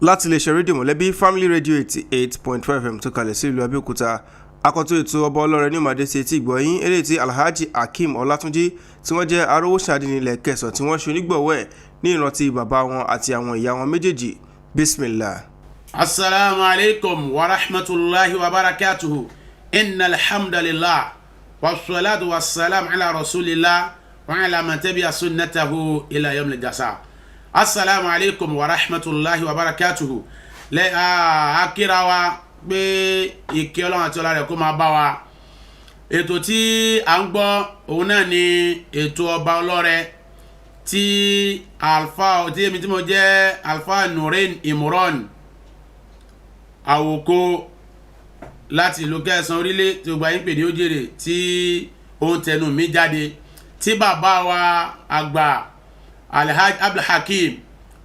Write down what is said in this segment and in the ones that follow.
láti lè ṣe rédíò mọ̀lẹ́bí family radio 88.5 FM tó kalẹ̀ sí ìlú Abẹ́òkúta. Akọ́tún ètò ọba ọlọ́rẹ̀ ní ìmọ̀dé sí etí ìgbọ̀yìn eléyìí tí Alhaji Akeem Olatunji tí wọ́n jẹ́ Arowo Adinni ilẹ̀ Kẹsàn tí wọ́n ṣe onígbọ̀wọ́ ẹ̀ ní ìrántí bàbá wọn àti àwọn ìyá wọn méjèèjì. Bismillah. Assalamu alaikum wa rahmatullahi wa barakatuhu. Innal hamdalillah wassalatu wassalamu ala rasulillah wa ala man tabi'a sunnatahu ila yawmil jazaa. Assalamu alaikum wa rahmatullahi wa barakatuhu. Le akira wa pé ìkẹ́ Ọlọ́run àti ọlá rẹ̀ kó máa bá wa. Ètò tí à ń gbọ́ òun náà ni ètò ọba ọlọ́rẹ̀ tí alfa tí èmi tí mo jẹ́ alfa Nurin Imran Àwòkó láti ìlú Kẹsàn orílẹ̀ tí ó gba yín pè ní Òjèrè tí ó ń tẹnu mi jáde tí bàbá wa àgbà Alhaji Abdulhakeem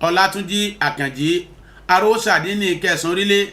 Olatunji Àkànjí Arowo Adinni Kẹsàn orílẹ̀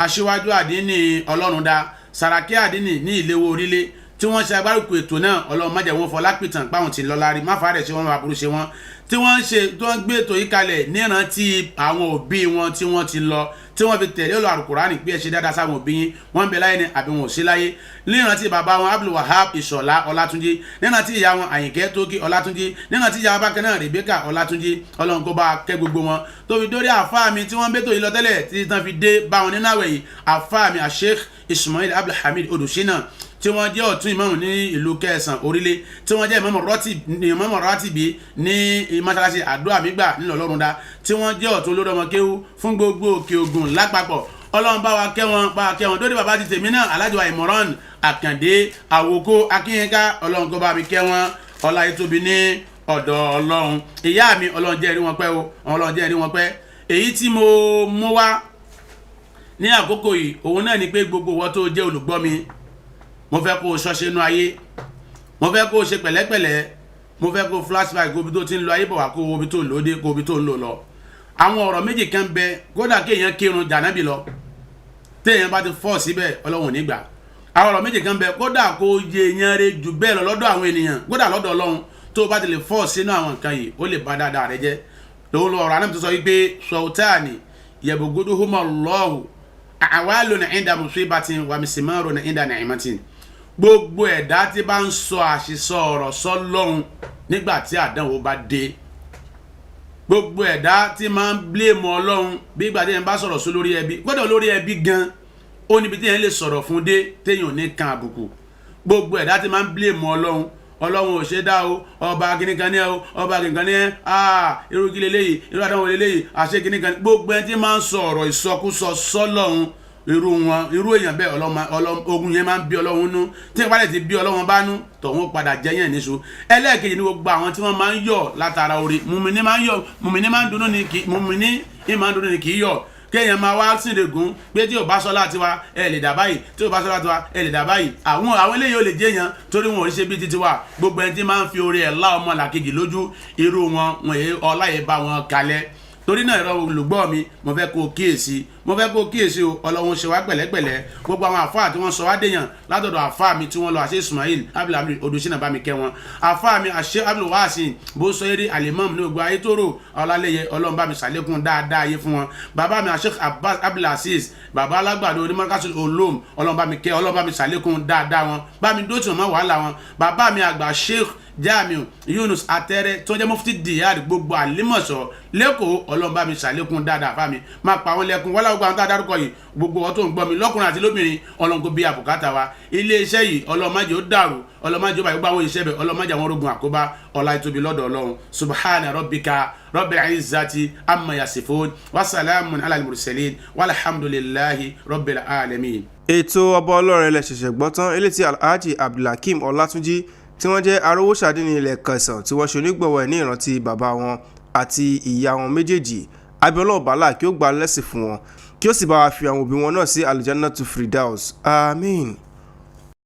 aṣíwájú Adinni Ọlọ́rundá Sàràkí Adinni ní ìléwó orílẹ̀ tí wọ́n ṣe agbárùkù ètò náà Ọlọ́run má jẹ́ wọn fọlápìtàn páwọn tí lọ lárí má fàárẹ̀ ṣe wọ́n má burú ṣe wọ́n tí wọ́n ṣe tí wọ́n gbé ètò yìí kalẹ̀ nírántí àwọn òbí wọn tí wọ́n ti lọ tí wọ́n fi tẹ̀lé ọ̀rọ̀ Al-Qur'ani pé ẹ ṣe dáadáa sáwọn òbí yín wọ́n ń bẹ láyé ni àbí wọn ò sí láyé nírántí bàbá wọn Abdul Wahab Ìṣọ̀lá Ọlátúnjí nírántí ìyá wọn Àyìnkẹ́ Tókì Ọlátúnjí nírántí ìyá bákan náà Rebecca Ọlátúnjí Ọlọ́run kó bá kẹ́ gbogbo wọn tó fi dórí àfáà mi tí wọ́n ń bẹ́tò yìí lọ tẹ́lẹ̀ tí tán fi dé bá wọn nínú àwẹ̀ yìí àfáà mi Sheikh Ismail Abdulhamid Odùṣínà tí wọ́n jẹ́ ọ̀tún ìmáàmù ní ìlú Kẹsàn orílẹ̀ tí wọ́n jẹ́ ìmáàmù rátìbí ní mọ́ṣáláṣí àdúrà mígbà nílò Ọlọ́rundá tí wọ́n jẹ́ ọ̀tún olórí ọmọ kéwú fún gbogbo Òkè Ògùn lápapọ̀ Ọlọ́run bá wa kẹ́ wọn dórí bàbá ti tèmi náà Alhaji wa Imran Àkàndé Àwòkó Akínyínká Ọlọ́run kó bá mi kẹ́ wọn ọlá ìtóbi ní ọ̀dọ̀ Ọlọ́run ìyá mi Ọlọ́run jẹ́ rí wọn pẹ́ o Ọlọ́run jẹ́ rí wọn pẹ́ èyí tí mo mú wá ní àkókò yìí òun náà ni pé gbogbo wọn tó jẹ́ olùgbọ́ mi mo fẹ́ kó o ṣọ́ṣe inú ayé mo fẹ́ kó o ṣe pẹ̀lẹ́pẹ̀lẹ́ mo fẹ́ kó o flashback kó o bí tó ti ń lo ayé bọ̀ wá kó o bí tó lòdì kó o bí tó ń lò lọ àwọn ọ̀rọ̀ méjì kan bẹ kódà kéèyàn kírun jànábì lọ téèyàn bá ti fọ́ síbẹ̀ Ọlọ́run ò ní gbà àwọn ọ̀rọ̀ méjì kan bẹ kódà kó o yẹ èèyàn rẹ jù bẹ́ẹ̀ lọ lọ́dọ̀ àwọn ènìyàn kódà lọ́dọ̀ Ọlọ́run tó o bá ti lè fọ́ sínú àwọn nǹkan yìí ó lè bá dáadáa rẹ jẹ́ lòun lọ ọ̀rọ̀ anábì tó sọ wípé sọ̀tàní yẹ̀bùgúdúhùmọ̀lọ́hù àwálùnà ìdá musibatin wà mísìmárùnà ìdá nàìmátìn gbogbo ẹ̀dá tí bá ń sọ àṣìsọ ọ̀rọ̀ sọ́lọ́run nígbà tí àdánwò bá dé gbogbo ẹ̀dá tí máa ń blame Ọlọ́run bí ìgbà tí yẹn bá sọ̀rọ̀ sí lórí ẹbí gbọ́dọ̀ lórí ẹbí gan ó níbi tí yẹn lè sọ̀rọ̀ fún dé téèyàn ní kan àbùkù gbogbo ẹ̀dá tí máa ń blame Ọlọ́run ò ṣe dá o ọba kìnnìkan ní ẹ o ọba kìnnìkan ní ẹ irú kí leléyìí irú àdánwò leléyìí àṣẹ kìnnìkan gbogbo ẹni tí máa ń sọ ọ̀rọ̀ ìsọkúsọ sọ́lọ́run irú èèyàn bẹ́ẹ̀ ogun yẹn máa ń bí Ọlọ́run nú tí wọ́n bá lè ti bí Ọlọ́run bá nú tọ̀hún padà jẹ́yàn níṣu ẹlẹ́ẹ̀kejì ní gbogbo àwọn tí wọ́n máa ń yọ̀ látara orí mùmíní máa ń dùnnú ni kì í yọ̀ kéèyàn máa wá síndègún pé tí ò bá sọ láti wa ẹ lè dà báyìí tí ò bá sọ láti wa ẹ lè dà báyìí àwọn eléyìí ò lè jẹ́yàn torí wọn ò rí ṣe bí títí wa gbogbo ẹni tí máa ń fi orí ẹ̀ lá ọmọ làkejì lójú irú wọn ọlá yẹn bá wọn kalẹ̀ torí náà ìrọ̀ olùgbọ́ mi mo fẹ́ kó kíyèsí o Ọlọ́run ṣe wá pẹ̀lẹ́pẹ̀lẹ́ gbogbo àwọn àfáà tí wọ́n sọ wá dèèyàn látọ̀dọ̀ àfáà mi tí wọ́n lọ àṣẹ Ismail Abdulhamid Odùṣínà bá mi kẹ́ wọn àfáà mi àṣẹ Abdulwasin bó sọ eré alimam ní gbogbo ayé tóró ọlálẹ́yẹ Ọlọ́run bá mi ṣàlékún dáadáa ayé fún wọn bàbá mi àṣẹ Abbas Abdulaziz bàbá alágbàdo onímọ̀kásí olóòm Ọlọ́run bá mi kẹ́ Ọlọ́run bá mi ṣàlékún dáadáa wọn bá mi dóòtì wọn wàhálà wọn bàbá mi àgbà Sheikh Jamiu Yunus Atẹ́rẹ́ tó jẹ́ mufti diyar gbogbo àlímọ̀ṣọ́ lẹ́kọ̀ọ́ Ọlọ́run bá mi ṣàlékún dáadáa fámi máa pa wọn lẹ́kún wọ́lá gbogbo àwọn tá a dárúkọ yìí gbogbo wọn tó ń gbọ́ mi lọ́kùnrin àti lóbìnrin Ọlọ́run kó bí àbùkátà wa ilé iṣẹ́ yìí Ọlọ́run má jẹ́ ó dàrú Ọlọ́run má jẹ́ ó bá gbogbo àwọn iṣẹ́ bẹ̀ Ọlọ́run má jẹ́ àwọn orogun àkóbá ọlá ìtóbi lọ́dọ̀ Ọlọ́run subhana rabbika rabbil izzati amma yasifun wa salamun ala al-mursalin walhamdulillahi rabbil alamin. ètò ọba ọlọ́rẹ̀ ilẹ̀ ṣẹ̀ṣẹ̀ gbọ́ tán eléyìí tí Alhaji Abdulhakeem Olatunji tí wọ́n jẹ́ Arowo Adinni ilẹ̀ Kẹsàn tí wọ́n ṣe onígbọ̀wọ́ ẹ̀ ní ìrántí bàbá wọn àti ìyá wọn méjèèjì abiola ọ̀bàlà kí ó gba lẹ́sìn fún wọn kí ó sì bá wa fi àwọn òbí wọn náà sí Aljannatu Firdaus. Àmín.